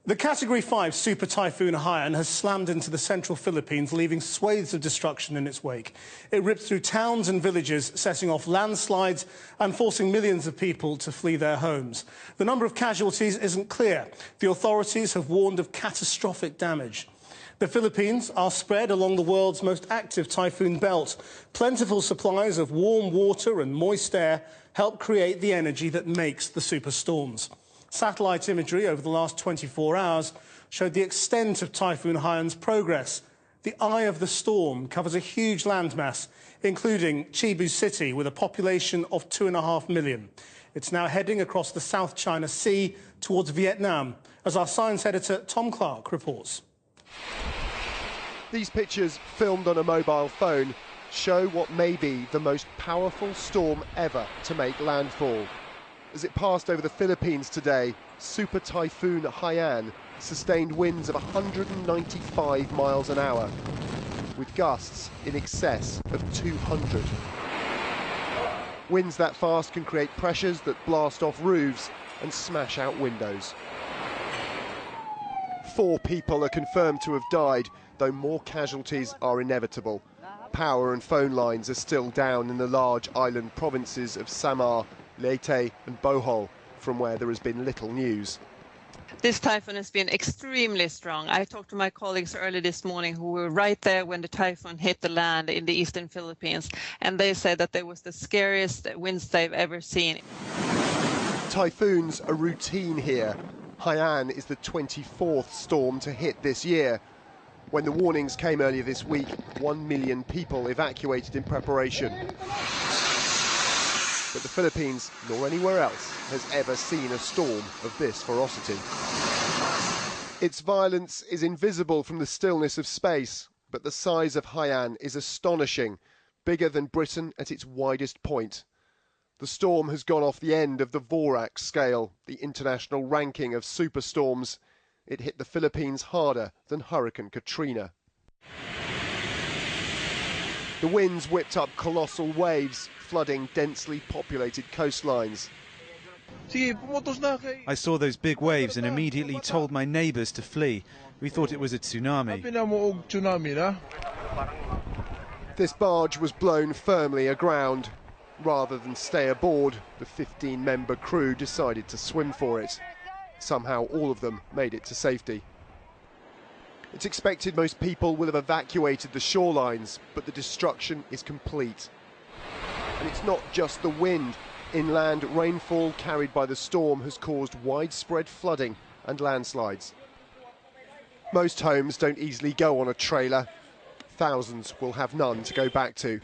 The Category 5 Super Typhoon Haiyan has slammed into the central Philippines, leaving swathes of destruction in its wake. It ripped through towns and villages, setting off landslides and forcing millions of people to flee their homes. The number of casualties isn't clear. The authorities have warned of catastrophic damage. The Philippines are spread along the world's most active typhoon belt. Plentiful supplies of warm water and moist air help create the energy that makes the superstorms. Satellite imagery over the last 24 hours showed the extent of Typhoon Haiyan's progress. The eye of the storm covers a huge landmass, including Cebu City, with a population of 2.5 million. It's now heading across the South China Sea towards Vietnam, as our science editor Tom Clark reports. These pictures, filmed on a mobile phone, show what may be the most powerful storm ever to make landfall. As it passed over the Philippines today, Super Typhoon Haiyan sustained winds of 195 miles an hour, with gusts in excess of 200. Winds that fast can create pressures that blast off roofs and smash out windows. 4 people are confirmed to have died, though more casualties are inevitable. Power and phone lines are still down in the large island provinces of Samar, Leyte and Bohol, from where there has been little news. This typhoon has been extremely strong. I talked to my colleagues early this morning who were right there when the typhoon hit the land in the eastern Philippines, and they said that there was the scariest winds they've ever seen. Typhoons are routine here. Haiyan is the 24th storm to hit this year. When the warnings came earlier this week, 1 million people evacuated in preparation. But the Philippines, nor anywhere else, has ever seen a storm of this ferocity. Its violence is invisible from the stillness of space, but the size of Haiyan is astonishing, bigger than Britain at its widest point. The storm has gone off the end of the Vorax scale, the international ranking of superstorms. It hit the Philippines harder than Hurricane Katrina. The winds whipped up colossal waves, flooding densely populated coastlines. I saw those big waves and immediately told my neighbours to flee. We thought it was a tsunami. This barge was blown firmly aground. Rather than stay aboard, the 15-member crew decided to swim for it. Somehow all of them made it to safety. It's expected most people will have evacuated the shorelines, but the destruction is complete. And it's not just the wind. Inland rainfall carried by the storm has caused widespread flooding and landslides. Most homes don't easily go on a trailer. Thousands will have none to go back to.